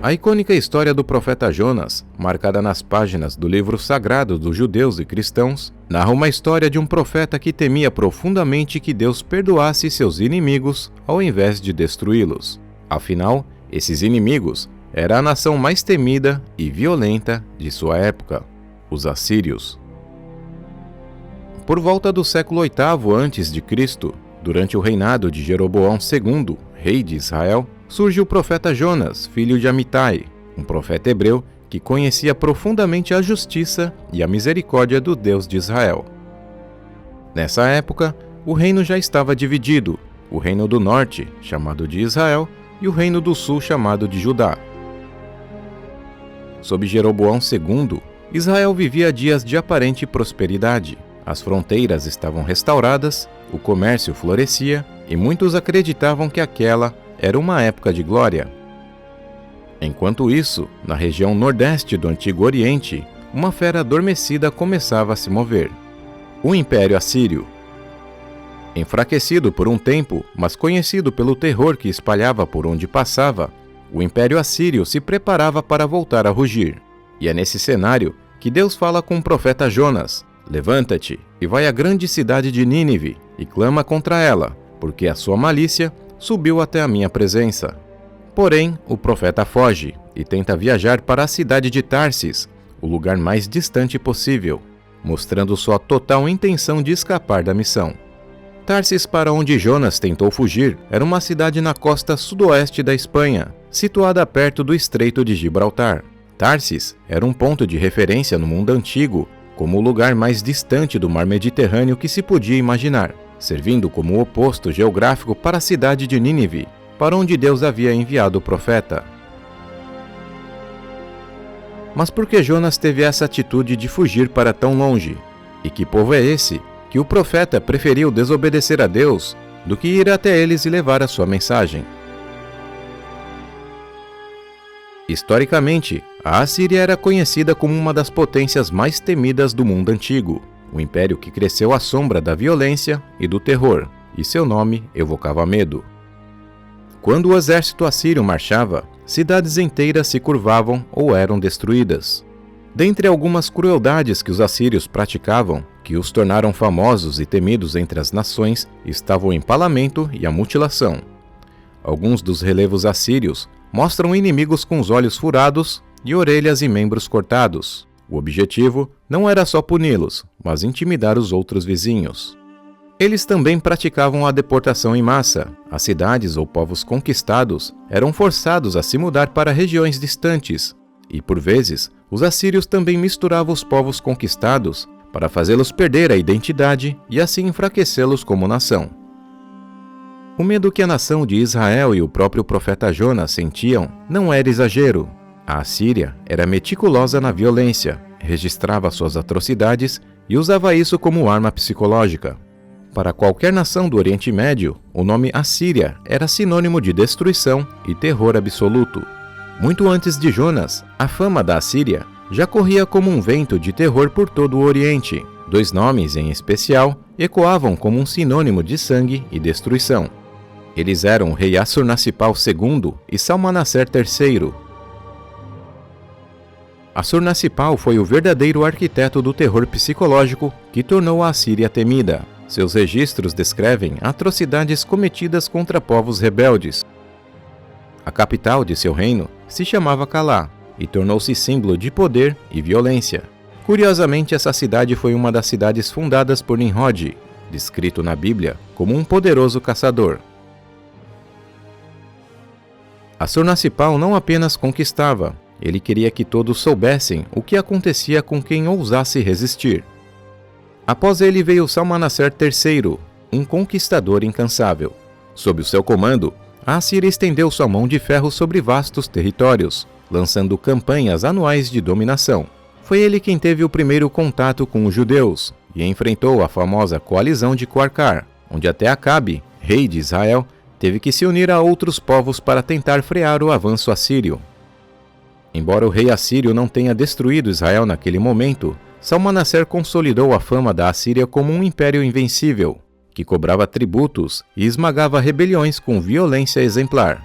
A icônica história do profeta Jonas, marcada nas páginas do livro sagrado dos judeus e cristãos, narra uma história de um profeta que temia profundamente que Deus perdoasse seus inimigos ao invés de destruí-los. Afinal, esses inimigos eram a nação mais temida e violenta de sua época, os assírios. Por volta do século VIII a.C., durante o reinado de Jeroboão II, rei de Israel, surge o profeta Jonas, filho de Amitai, um profeta hebreu que conhecia profundamente a justiça e a misericórdia do Deus de Israel. Nessa época, o reino já estava dividido, o reino do norte, chamado de Israel, e o reino do sul, chamado de Judá. Sob Jeroboão II, Israel vivia dias de aparente prosperidade. As fronteiras estavam restauradas, o comércio florescia e muitos acreditavam que aquela era uma época de glória. Enquanto isso, na região nordeste do Antigo Oriente, uma fera adormecida começava a se mover: o Império Assírio. Enfraquecido por um tempo, mas conhecido pelo terror que espalhava por onde passava, o Império Assírio se preparava para voltar a rugir. E é nesse cenário que Deus fala com o profeta Jonas: levanta-te e vai à grande cidade de Nínive e clama contra ela, porque a sua malícia subiu até a minha presença. Porém, o profeta foge e tenta viajar para a cidade de Tarsis, o lugar mais distante possível, mostrando sua total intenção de escapar da missão. Tarsis, para onde Jonas tentou fugir, era uma cidade na costa sudoeste da Espanha, situada perto do Estreito de Gibraltar. Tarsis era um ponto de referência no mundo antigo, como o lugar mais distante do mar Mediterrâneo que se podia imaginar, servindo como oposto geográfico para a cidade de Nínive, para onde Deus havia enviado o profeta. Mas por que Jonas teve essa atitude de fugir para tão longe? E que povo é esse que o profeta preferiu desobedecer a Deus do que ir até eles e levar a sua mensagem? Historicamente, a Assíria era conhecida como uma das potências mais temidas do mundo antigo, um império que cresceu à sombra da violência e do terror, e seu nome evocava medo. Quando o exército assírio marchava, cidades inteiras se curvavam ou eram destruídas. Dentre algumas crueldades que os assírios praticavam, que os tornaram famosos e temidos entre as nações, estava o empalamento e a mutilação. Alguns dos relevos assírios mostram inimigos com os olhos furados e orelhas e membros cortados. O objetivo não era só puni-los, mas intimidar os outros vizinhos. Eles também praticavam a deportação em massa. As cidades ou povos conquistados eram forçados a se mudar para regiões distantes, e por vezes os assírios também misturavam os povos conquistados para fazê-los perder a identidade e assim enfraquecê-los como nação. O medo que a nação de Israel e o próprio profeta Jonas sentiam não era exagero. A Assíria era meticulosa na violência, registrava suas atrocidades e usava isso como arma psicológica. Para qualquer nação do Oriente Médio, o nome Assíria era sinônimo de destruição e terror absoluto. Muito antes de Jonas, a fama da Assíria já corria como um vento de terror por todo o Oriente. Dois nomes, em especial, ecoavam como um sinônimo de sangue e destruição. Eles eram o rei Assur-Nasipal II e Salmanaser III. Assur-Nasipal foi o verdadeiro arquiteto do terror psicológico que tornou a Assíria temida. Seus registros descrevem atrocidades cometidas contra povos rebeldes. A capital de seu reino se chamava Calá e tornou-se símbolo de poder e violência. Curiosamente, essa cidade foi uma das cidades fundadas por Nimrod, descrito na Bíblia como um poderoso caçador. Assur-Nasipal não apenas conquistava, ele queria que todos soubessem o que acontecia com quem ousasse resistir. Após ele veio Salmanaser III, um conquistador incansável. Sob o seu comando, a Assíria estendeu sua mão de ferro sobre vastos territórios, lançando campanhas anuais de dominação. Foi ele quem teve o primeiro contato com os judeus e enfrentou a famosa coalizão de Quarcar, onde até Acabe, rei de Israel, teve que se unir a outros povos para tentar frear o avanço assírio. Embora o rei assírio não tenha destruído Israel naquele momento, Salmanaser consolidou a fama da Assíria como um império invencível, que cobrava tributos e esmagava rebeliões com violência exemplar.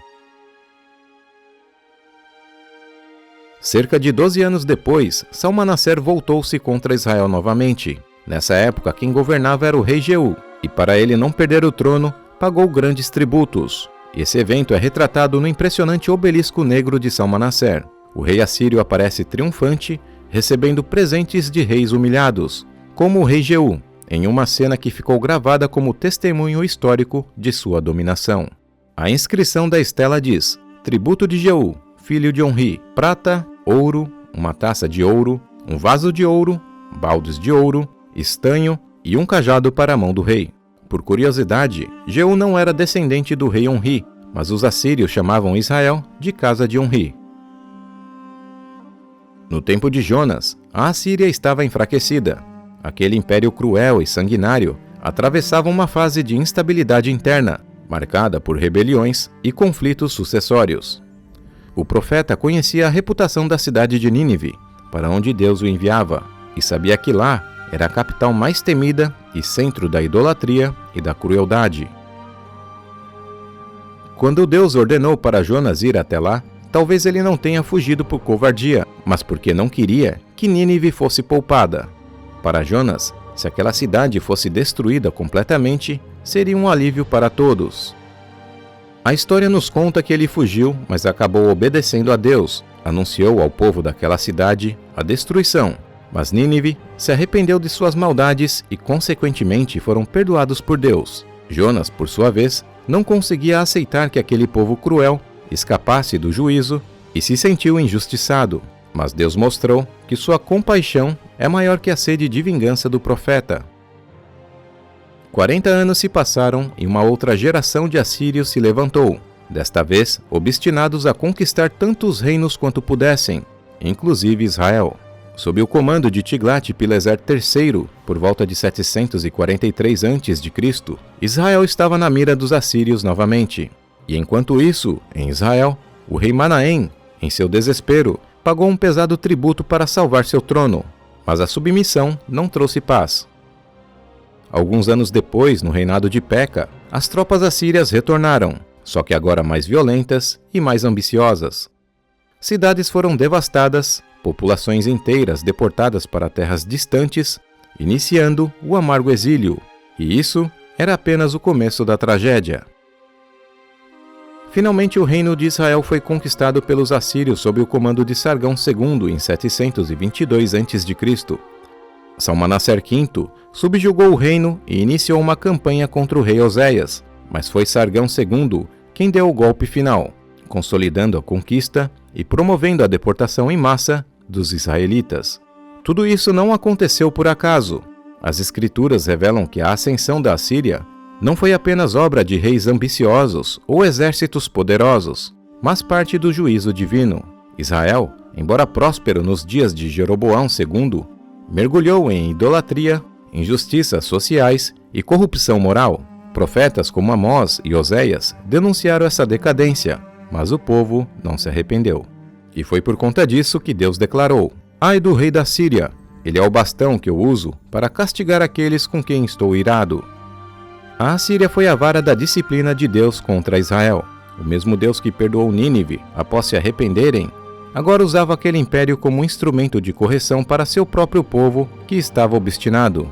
Cerca de 12 anos depois, Salmanassar voltou-se contra Israel novamente. Nessa época, quem governava era o rei Jeú, e para ele não perder o trono, pagou grandes tributos. Esse evento é retratado no impressionante obelisco negro de Salmanassar. O rei assírio aparece triunfante, recebendo presentes de reis humilhados, como o rei Jeú, em uma cena que ficou gravada como testemunho histórico de sua dominação. A inscrição da estela diz: tributo de Jeú, filho de Onri, prata, ouro, uma taça de ouro, um vaso de ouro, baldes de ouro, estanho e um cajado para a mão do rei. Por curiosidade, Jeú não era descendente do rei Onri, mas os assírios chamavam Israel de casa de Onri. No tempo de Jonas, a Assíria estava enfraquecida. Aquele império cruel e sanguinário atravessava uma fase de instabilidade interna, marcada por rebeliões e conflitos sucessórios. O profeta conhecia a reputação da cidade de Nínive, para onde Deus o enviava, e sabia que lá era a capital mais temida e centro da idolatria e da crueldade. Quando Deus ordenou para Jonas ir até lá, talvez ele não tenha fugido por covardia, mas porque não queria que Nínive fosse poupada. Para Jonas, se aquela cidade fosse destruída completamente, seria um alívio para todos. A história nos conta que ele fugiu, mas acabou obedecendo a Deus, anunciou ao povo daquela cidade a destruição. Mas Nínive se arrependeu de suas maldades e, consequentemente, foram perdoados por Deus. Jonas, por sua vez, não conseguia aceitar que aquele povo cruel escapasse do juízo e se sentiu injustiçado. Mas Deus mostrou que sua compaixão é maior que a sede de vingança do profeta. 40 anos se passaram e uma outra geração de assírios se levantou, desta vez obstinados a conquistar tantos reinos quanto pudessem, inclusive Israel. Sob o comando de Tiglat-Pileser III, por volta de 743 a.C., Israel estava na mira dos assírios novamente. E enquanto isso, em Israel, o rei Manaém, em seu desespero, pagou um pesado tributo para salvar seu trono, mas a submissão não trouxe paz. Alguns anos depois, no reinado de Peca, as tropas assírias retornaram, só que agora mais violentas e mais ambiciosas. Cidades foram devastadas, populações inteiras deportadas para terras distantes, iniciando o amargo exílio, e isso era apenas o começo da tragédia. Finalmente o reino de Israel foi conquistado pelos assírios sob o comando de Sargão II em 722 a.C. Salmanassar V subjugou o reino e iniciou uma campanha contra o rei Oséias, mas foi Sargão II quem deu o golpe final, consolidando a conquista e promovendo a deportação em massa dos israelitas. Tudo isso não aconteceu por acaso. As escrituras revelam que a ascensão da Assíria não foi apenas obra de reis ambiciosos ou exércitos poderosos, mas parte do juízo divino. Israel, embora próspero nos dias de Jeroboão II, mergulhou em idolatria, injustiças sociais e corrupção moral. Profetas como Amós e Oséias denunciaram essa decadência, mas o povo não se arrependeu. E foi por conta disso que Deus declarou: ai do rei da Síria, ele é o bastão que eu uso para castigar aqueles com quem estou irado. A Assíria foi a vara da disciplina de Deus contra Israel. O mesmo Deus que perdoou Nínive após se arrependerem, agora usava aquele império como instrumento de correção para seu próprio povo que estava obstinado.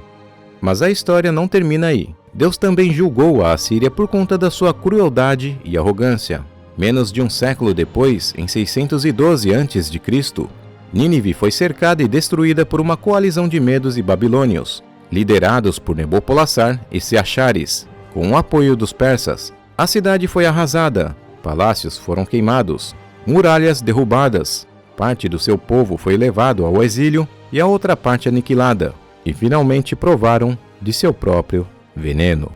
Mas a história não termina aí. Deus também julgou a Assíria por conta da sua crueldade e arrogância. Menos de um século depois, em 612 a.C., Nínive foi cercada e destruída por uma coalizão de medos e babilônios, liderados por Nebopolassar e Seachares, com o apoio dos persas. A cidade foi arrasada, palácios foram queimados, muralhas derrubadas, parte do seu povo foi levado ao exílio e a outra parte aniquilada, e finalmente provaram de seu próprio veneno.